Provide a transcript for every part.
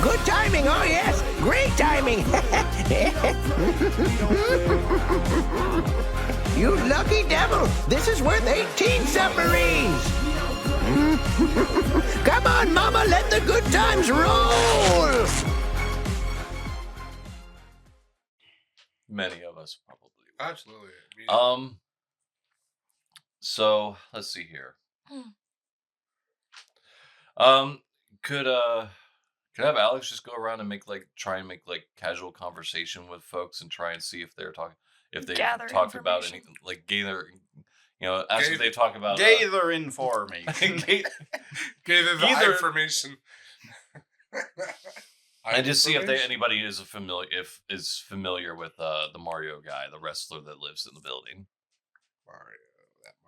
Good timing, oh yes. Great timing. You lucky devil. This is worth 18 submarines. Come on, Mama, let the good times roll. Many of us probably. Absolutely. So let's see here. Could have Alex just go around and try and make casual conversation with folks and try and see if they're talking, if they talked about anything, gather, ask if they talk about gather information. Gather the information. And just see if anybody is familiar with the Mario guy, the wrestler that lives in the building.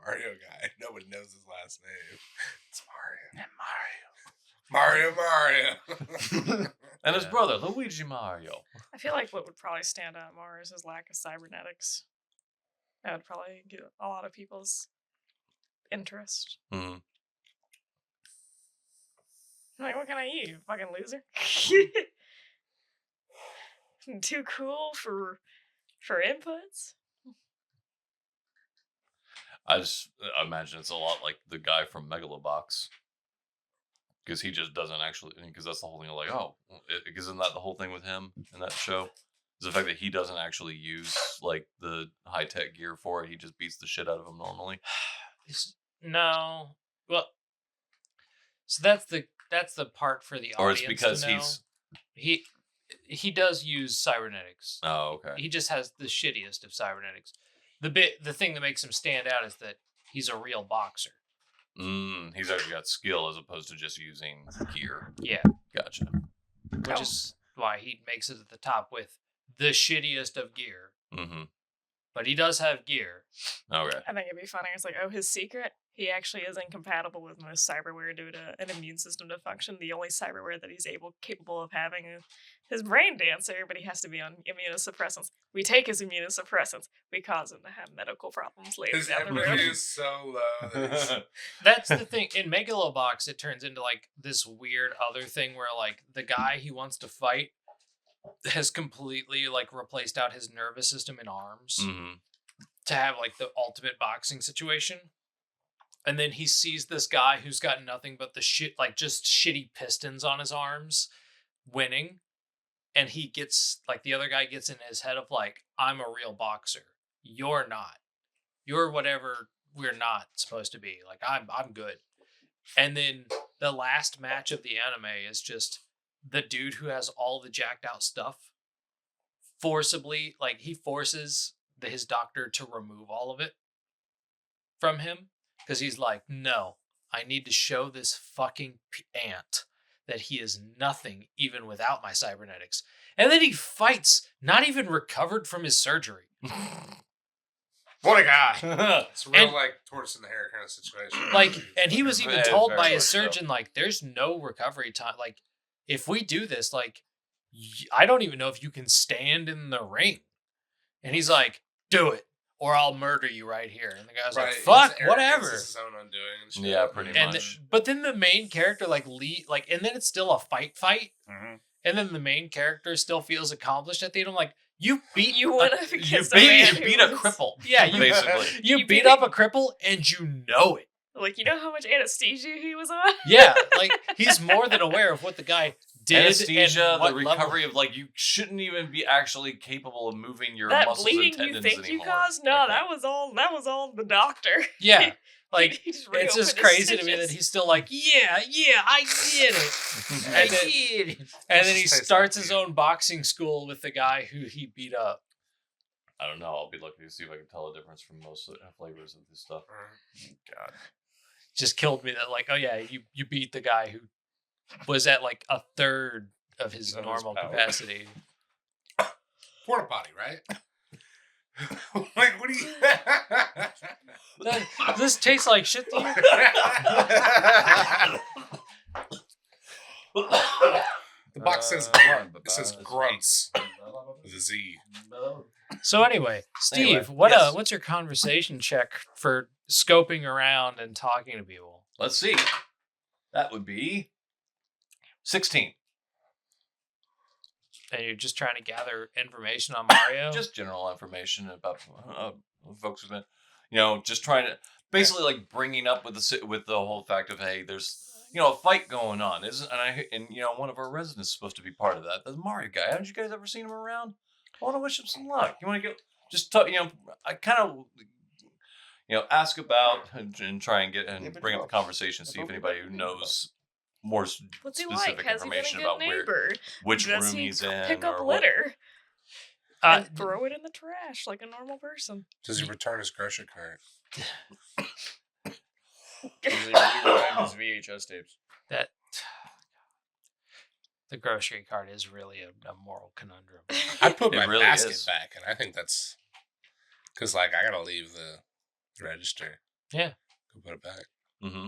Mario guy. Nobody knows his last name. It's Mario. Mario. And his brother, Luigi Mario. I feel like what would probably stand out more is his lack of cybernetics. That would probably get a lot of people's interest. Mm-hmm. Like, what can I eat, you fucking loser? Too cool for inputs? I just imagine it's a lot like the guy from Megalobox. Because he just doesn't actually, because that's the whole thing of isn't that the whole thing with him in that show? Is the fact that he doesn't actually use the high-tech gear for it. He just beats the shit out of him normally. No. Well, so that's the part for the audience. Or it's because to know. He does use cybernetics. Oh, okay. He just has the shittiest of cybernetics. The thing that makes him stand out is that he's a real boxer. He's actually got skill as opposed to just using gear. Yeah. Gotcha. Which is why he makes it at the top with the shittiest of gear. Mm-hmm. But he does have gear. Okay. I think it'd be funny. It's his secret, he actually is incompatible with most cyberware due to an immune system to function. The only cyberware that he's capable of having is his brain dancer, but he has to be on immunosuppressants. We take his immunosuppressants. We cause him to have medical problems later His down the road. empathy is so low. That's the thing. In Megalobox, it turns into this weird other thing where the guy he wants to fight has completely replaced out his nervous system in arms to have the ultimate boxing situation. And then he sees this guy who's got nothing but the shit, just shitty pistons on his arms winning. And he gets the other guy gets in his head of I'm a real boxer. You're not. You're whatever we're not supposed to be. I'm good. And then the last match of the anime is just the dude who has all the jacked out stuff forcibly, he forces his doctor to remove all of it from him. Because he's no, I need to show this fucking ant that he is nothing even without my cybernetics. And then he fights, not even recovered from his surgery. What a guy. It's real tortoise in the hair kind of situation. And he was even told by his surgeon, there's no recovery time. If we do this, I don't even know if you can stand in the ring. And he's do it, or I'll murder you right here. And the guy's fuck, whatever. It's his own undoing and shit. Yeah, pretty much. But then the main character, and then it's still a fight. Mm-hmm. And then the main character still feels accomplished at the end. I'm you beat you a cripple. Yeah, basically. You beat up a cripple and you know it. You know how much anesthesia he was on? Yeah, he's more than aware of what the guy did. Anesthesia, and the recovery of you shouldn't even be actually capable of moving your that muscles bleeding and tendons you think anymore. You caused? No, that was all the doctor. Yeah. He it's just crazy to me that he's still yeah, I did it. And then he starts his own boxing school with the guy who he beat up. I don't know. I'll be lucky to see if I can tell a difference from most of the flavors of this stuff. God. Just killed me that oh yeah, you beat the guy who was at a third of his normal capacity. Porta potty, right? What do you... This tastes like shit to you? The box says grunt. It says grunts with a Z. So anyway, Steve, what's your conversation check for scoping around and talking to people? Let's see. That would be 16. and you're just trying to gather information on Mario. Just general information about folks who've been, just trying to basically like bringing up with the whole fact of, hey, there's a fight going on, isn't? And one of our residents is supposed to be part of that. The Mario guy. Haven't you guys ever seen him around? I want to wish him some luck. You want to go? Just talk. I kind of. Ask about and try and bring up the conversation. See if anybody who knows more What's he specific like? Has he been a information good about neighbor? which Does room he he's in. pick up or what- litter and throw it in the trash like a normal person? Does he return his grocery cart? His VHS tapes. That the grocery cart is really a moral conundrum. I put It my really basket is. back, and I think that's because, like, I gotta leave the register. Yeah. Go put it back. Mm-hmm.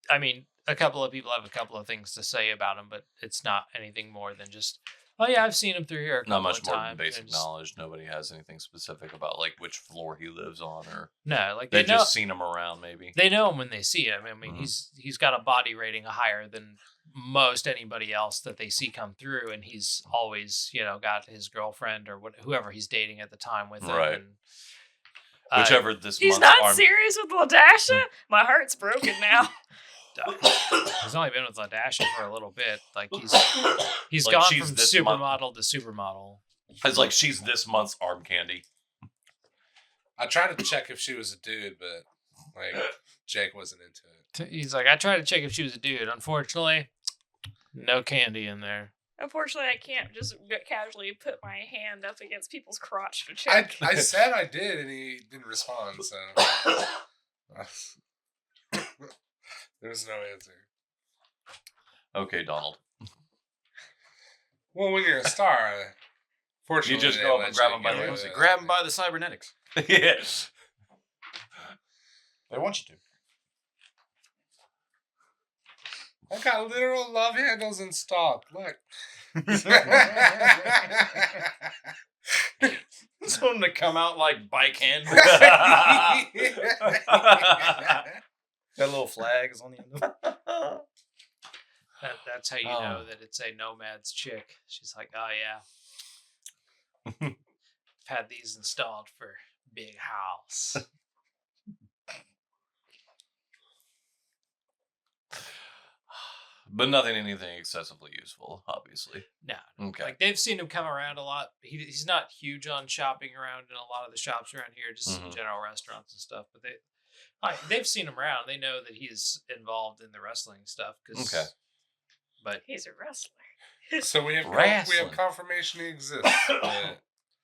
I mean, a couple of people have a couple of things to say about him, but it's not anything more than just, oh yeah, I've seen him through here a couple Not much of more than times. basic and just- knowledge. Nobody has anything specific about like which floor he lives on, or No, like they've they know, just seen him around. Maybe they know him when they see him. I mean, Mhm. he's got a body rating higher than most anybody else that they see come through, and he's always got his girlfriend or whoever he's dating at the time with him. Right. And, whichever this He's month's not serious with Ladasha? My heart's broken now. He's only been with Ladasha for a little bit. Like he's Like, gone she's from this supermodel to supermodel. It's like she's this month's arm candy. I tried to check if she was a dude, but like Jake wasn't into it. He's like, I tried to check if she was a dude. Unfortunately, no candy in there. Unfortunately, I can't just casually put my hand up against people's crotch to check. I said I did, and he didn't respond. So there was no answer. Okay, Donald. Well, when you're a star, fortunately, You just they go up let and grab you him by get the away pussy. with Grab him it. by the cybernetics. Yes. They want you to. I got literal love handles installed. Look. Just want them to come out like bike handles. Got little flags on the end of it. That's how you know that it's a nomad's chick. She's like, oh yeah, I've had these installed for big house. But anything excessively useful, obviously. No, Okay. like they've seen him come around a lot. He's not huge on shopping around in a lot of the shops around here, just Mhm. general restaurants and stuff. But they've seen him around. They know that he's involved in the wrestling stuff. Okay. But He's a wrestler. So we have Wrestling. confirmation he exists.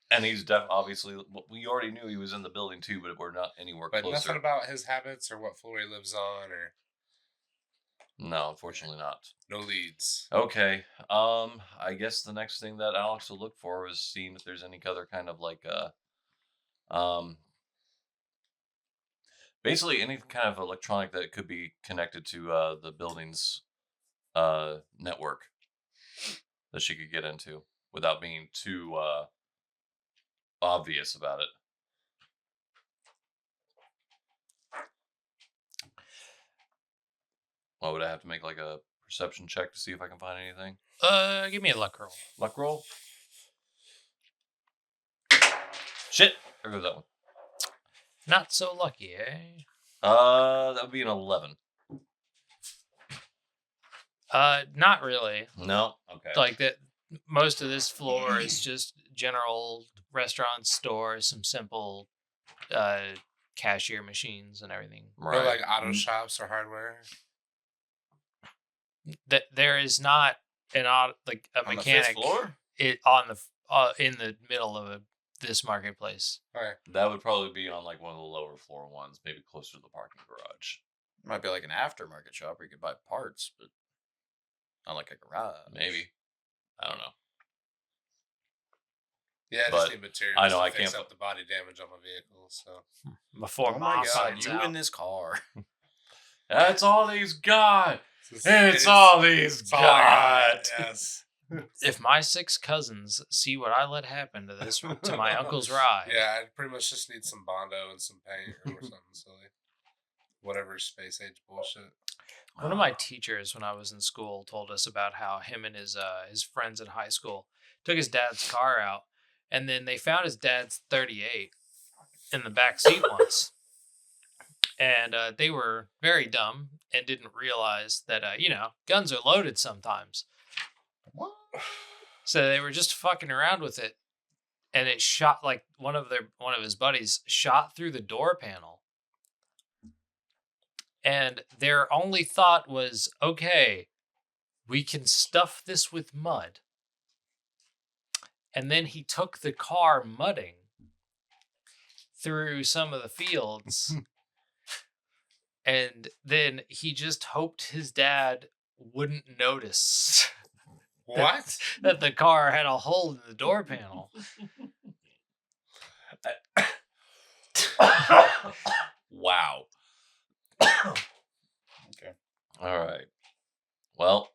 And he's obviously, we already knew he was in the building too, but we're not anywhere But closer. nothing about his habits or what floor he lives on or No, unfortunately not. no leads. Okay. I guess the next thing that Alex will look for is seeing if there's any other kind of like basically any kind of electronic that could be connected to the building's network that she could get into without being too obvious about it. Well, would I have to make like a perception check to see if I can find anything? give me a luck roll. Luck roll. Shit! There goes that one. Not so lucky, eh? That would be an 11. Not really. No. Okay. Like that. Most of this floor is just general restaurants, stores, some simple cashier machines and everything. Or like auto shops or hardware. That there is not an On the mechanic fifth floor? in the middle of this marketplace. Okay. That would probably be on like one of the lower floor ones, maybe closer to the parking garage. Might be like an aftermarket shop where you could buy parts, but not like a garage. Maybe. I don't know. Yeah, I But just need materials I know to I fix can't up the body damage on my vehicle. So Before Oh Mom my god, finds you out. in this car. That's all he's got. It It's is- all he's it's all I got. got, Yes. If my 6 cousins see what I let happen to my uncle's ride, Yeah, I pretty much just need some Bondo and some paint or something silly. Whatever space age bullshit. One of my teachers when I was in school told us about how him and his friends in high school took his dad's car out, and then they found his dad's 38 in the back seat once. And they were very dumb and didn't realize that, guns are loaded sometimes. What? So they were just fucking around with it. And it shot, like, one of his buddies shot through the door panel. And their only thought was, okay, we can stuff this with mud. And then he took the car mudding through some of the fields. And then he just hoped his dad wouldn't notice What? that the car had a hole in the door panel. Wow. Okay. All right. Well,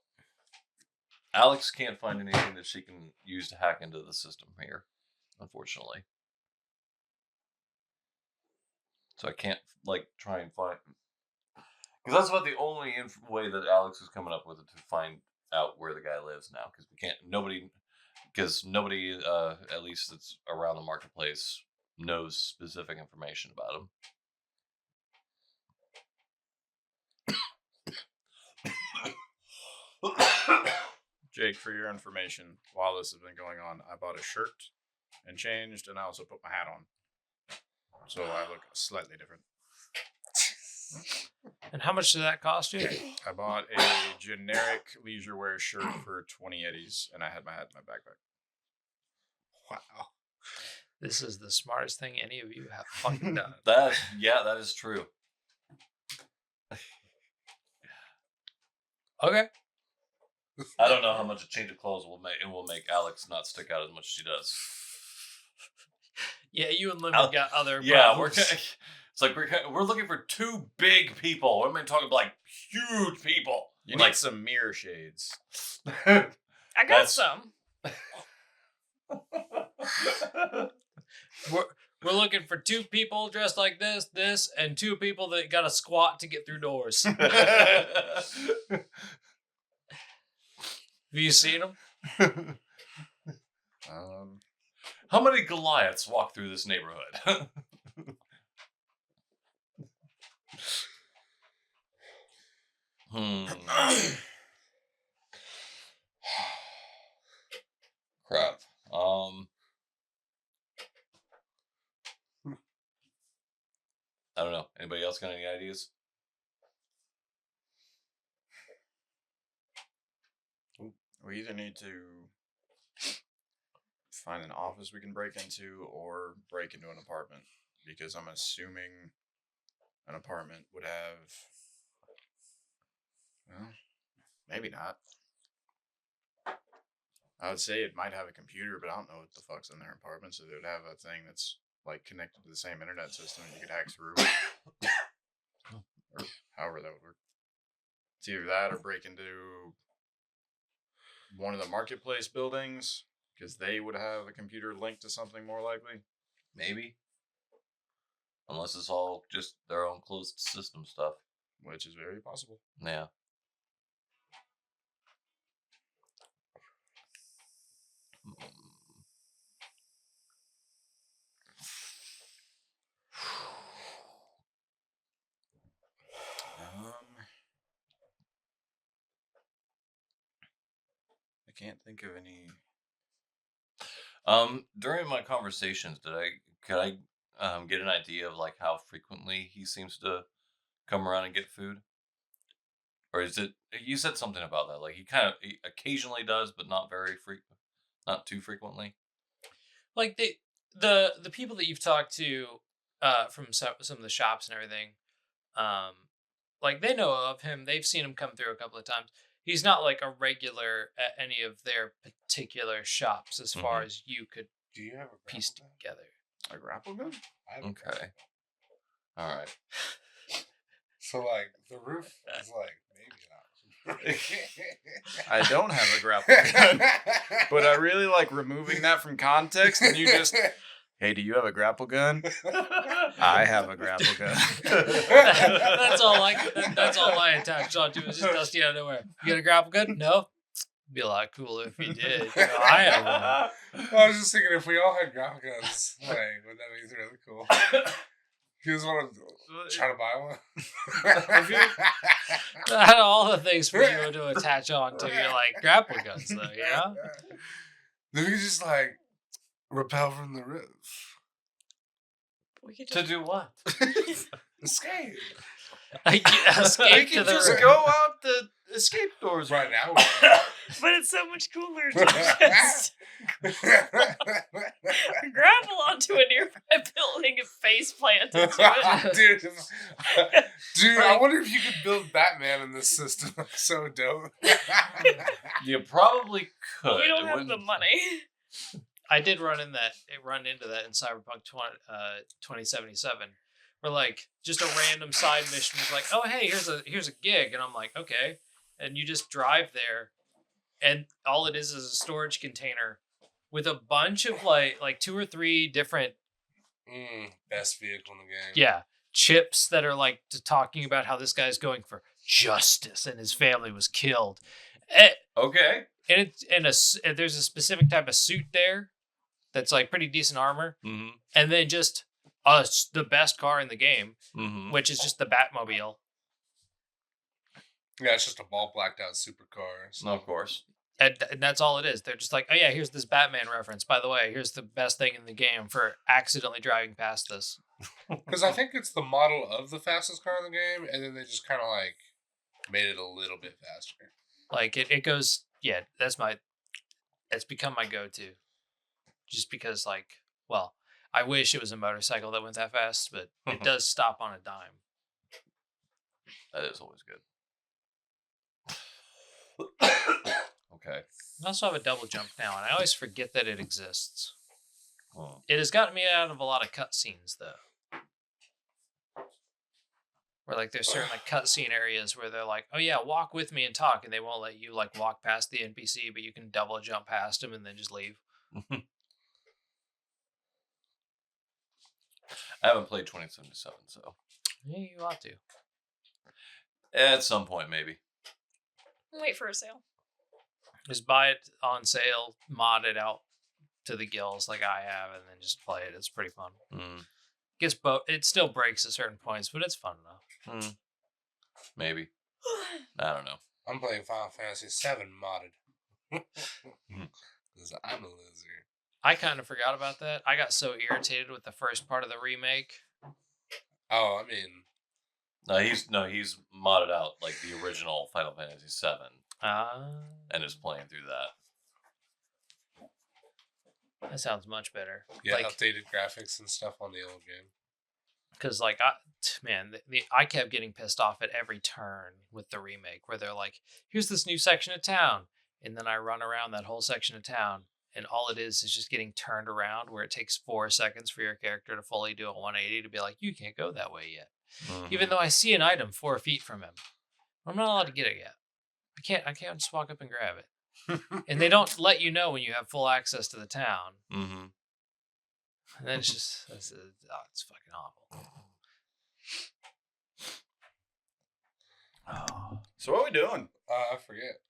Alex can't find anything that she can use to hack into the system here, unfortunately. So I can't, try and find... Because that's about the only way that Alex is coming up with it to find out where the guy lives now. Because nobody, at least that's around the marketplace, knows specific information about him. Jake, for your information, while this has been going on, I bought a shirt and changed, and I also put my hat on. So I look slightly different. And how much did that cost you? I bought a generic leisure wear shirt for 20 eddies, and I had my hat in my backpack. Wow. This is the smartest thing any of you have fucking done. That is true. Okay. I don't know how much a change of clothes will make Alex not stick out as much as she does. Yeah, you and Lemon got other Yeah, problems. it's like we're looking for two big people. We're talking like huge people. You need some mirror shades. I got some. We're looking for two people dressed like this, and two people that got to squat to get through doors. Have you seen them? How many Goliaths walk through this neighborhood? Crap. I don't know. Anybody else got any ideas? We either need to find an office we can break into or break into an apartment, because I'm assuming an apartment would have, well, maybe not. I would say it might have a computer, but I don't know what the fuck's in their apartment, so they would have a thing that's connected to the same internet system and you could hack through. Or however that would work. It's either that or break into one of the marketplace buildings, because they would have a computer linked to something more likely. Maybe. Unless it's all just their own closed system stuff. Which is very possible. Yeah. I can't think of any. During my conversations, could I get an idea of how frequently he seems to come around and get food? Or is it, you said something about that, he occasionally does, but not not too frequently. Like the people that you've talked to from some of the shops and everything, they know of him. They've seen him come through a couple of times. He's not a regular at any of their particular shops, as far as you could Do you have a piece grapple gun? together. A grapple gun? I have a Okay. grapple. All right. So the roof is maybe not. I don't have a grapple gun, but I really like removing that from context, and you just Hey, do you have a grapple gun? I have a grapple gun. That's all I attached onto is just Dusty out of nowhere. You got a grapple gun? No. Be a lot cooler if you did. You know, I have one. I was just thinking if we all had grapple guns, like, would that be really cool? You guys want to try to buy one? Out of all the things for you to attach onto, you're like grapple guns, though, yeah? Then we could just, like, rappel from the roof. We could To just do what? Escape. Escape We to can the just roof. go out the escape doors. Right now. We can. but it's so much cooler to just grapple onto a nearby building and face plant into it. Dude, I wonder if you could build Batman in this system. That's so dope. You probably could. We don't It have the wouldn't- money. I did run into that in Cyberpunk 2077. Where like just a random side mission was like, oh hey, here's a gig, and I'm like, okay, and you just drive there, and all it is a storage container with a bunch of like 2 or 3 different Best vehicle in the game. yeah chips that are like talking about how this guy's going for justice and his family was killed, Okay. and there's a specific type of suit there that's like pretty decent armor, Mm-hmm. and then just the best car in the game, Mm-hmm. which is just the Batmobile. Yeah, it's just a ball blacked out supercar. So. Of course. And that's all it is. They're just like, oh yeah, here's this Batman reference. By the way, here's the best thing in the game for accidentally driving past this. Because I think it's the model of the fastest car in the game, and then they just kind of like made it a little bit faster. Like it goes, yeah, it's become my go-to. Just because like, well, I wish it was a motorcycle that went that fast, but it does stop on a dime. That is always good. Okay. I also have a double jump now, and I always forget that it exists. Oh. It has gotten me out of a lot of cutscenes, though. Where like there's certain like cutscene areas where they're like, "Oh yeah, walk with me and talk," and they won't let you like walk past the NPC, but you can double jump past him and then just leave. I haven't played 2077, so Yeah, you ought to. at some point maybe. Wait for a sale. Just buy it on sale, mod it out to the gills like I have, and then just play it. It's pretty fun. Mm. It still breaks at certain points, but it's fun enough. Maybe. I don't know. I'm playing Final Fantasy VII modded. Because I'm a loser. I kind of forgot about that. I got so irritated with the first part of the remake. Oh, I mean, He's modded out like the original Final Fantasy VII and is playing through that. That sounds much better. yeah, Like, updated graphics and stuff on the old game. because like I kept getting pissed off at every turn with the remake, where they're like, "Here's this new section of town," and then I run around that whole section of town, and all it is just getting turned around, where it takes 4 seconds for your character to fully do a 180 to be like, "You can't go that way yet," even though I see an item 4 feet from him. I'm not allowed to get it yet. I can't just walk up and grab it. And they don't let you know when you have full access to the town. Mm-hmm. And then it's just, it's fucking awful. So what are we doing? I forget.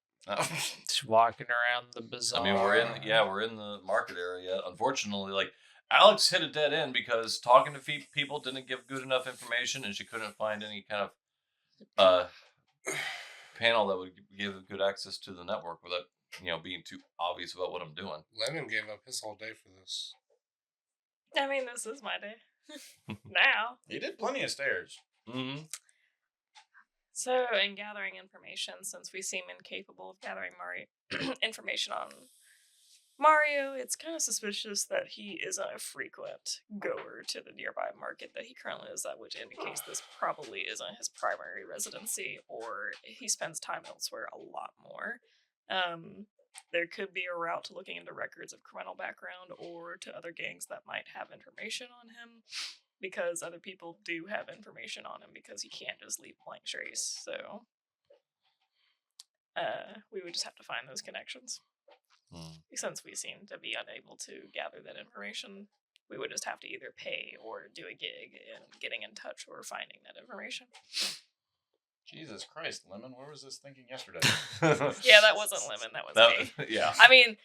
Just walking around the bazaar. I mean, we're in the market area. Unfortunately, like Alex hit a dead end because talking to people didn't give good enough information, and she couldn't find any kind of panel that would give good access to the network without being too obvious about what I'm doing. Lemon gave up his whole day for this. I mean, this is my day. Now. He did plenty of stairs. Mm-hmm. So, in gathering information, since we seem incapable of gathering information on Mario, it's kind of suspicious that he isn't a frequent goer to the nearby market that he currently is at, which indicates this probably isn't his primary residency, or he spends time elsewhere a lot more. There could be a route to looking into records of criminal background or to other gangs that might have information on him, because other people do have information on him, because he can't just leave blank trace. So we would just have to find those connections. Since we seem to be unable to gather that information We would just have to either pay or do a gig in getting in touch or finding that information. Jesus Christ, Lemon, where was this thinking yesterday? Yeah, that wasn't Lemon. That was me. Yeah. I mean,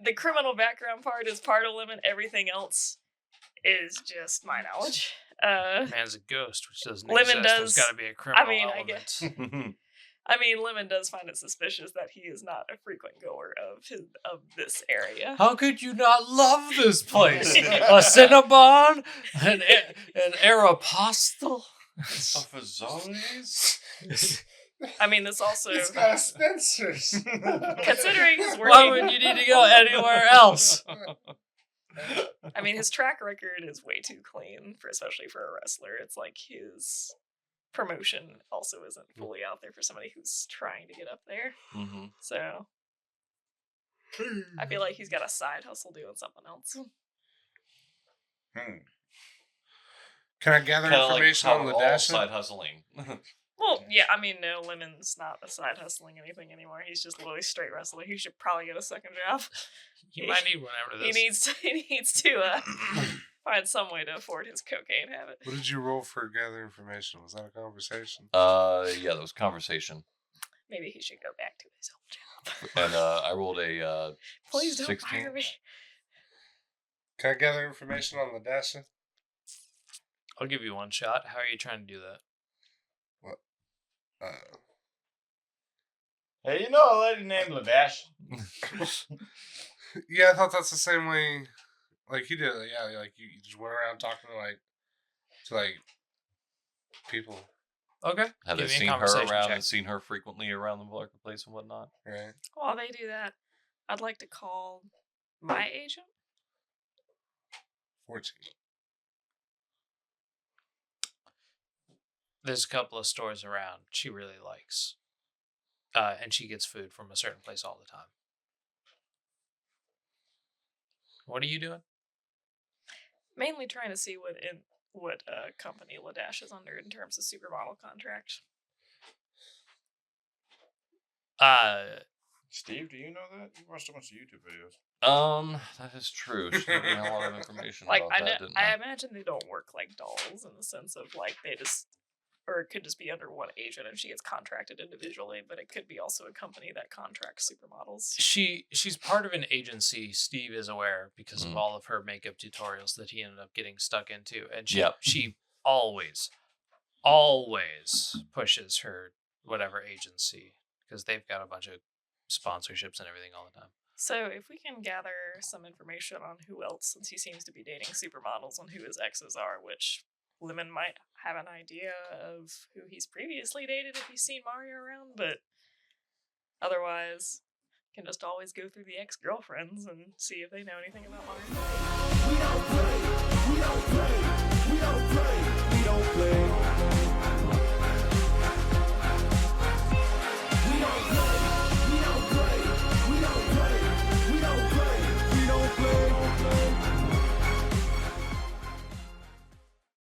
the criminal background part is part of Lemon. Everything else is just my knowledge. Man's a ghost, which doesn't Lemon exist. does- There's got to be a criminal I mean, I element. guess. I mean, Lemon does find it suspicious that he is not a frequent goer of this area. How could you not love this place? A Cinnabon? An Aeropostale? Fazoli's? I mean, this also, It's got a Spencer's. considering his Why working, would you need to go anywhere else? I mean, his track record is way too clean, especially for a wrestler. It's like his promotion also isn't fully out there for somebody who's trying to get up there. Mm-hmm. So I feel like he's got a side hustle doing something else. Can I gather information on the dash? side hustling. Well, yeah, I mean, no, Lemon's not a side hustling anything anymore. He's just literally straight wrestler. He should probably get a second job. You might need one after this. He needs to find some way to afford his cocaine habit. What did you roll for gather information? Was that a conversation? Yeah, that was conversation. Maybe he should go back to his old job. And I rolled a Please don't 16. fire me. Can I gather information on the dash? I'll give you one shot. How are you trying to do that? Hey, you know a lady named Ladash? Yeah, I thought that's the same way. Like you did. Yeah, like you just went around talking to people, Okay. Have they Give me a seen her conversation around check. and seen her frequently around the marketplace and whatnot? right? While they do that, I'd like to call my agent. 14. There's a couple of stores around she really likes. And she gets food from a certain place all the time. What are you doing? Mainly trying to see what company Ladash is under in terms of supermodel contract. Steve, do you know that? You watched a bunch of YouTube videos. That is true. She gave me a lot of information Like about that, didn't I imagine they don't work like dolls in the sense of like they just, or it could just be under one agent and she gets contracted individually, but it could be also a company that contracts supermodels. She's part of an agency. Steve is aware because Mm. of all of her makeup tutorials that he ended up getting stuck into, and Yep. she always pushes her whatever agency because they've got a bunch of sponsorships and everything all the time. So if we can gather some information on who else, since he seems to be dating supermodels, and who his exes are, which Lemon might have an idea of who he's previously dated if he's seen Mario around, but otherwise can just always go through the ex-girlfriends and see if they know anything about Mario. We don't play. We don't play. We don't play. We don't play.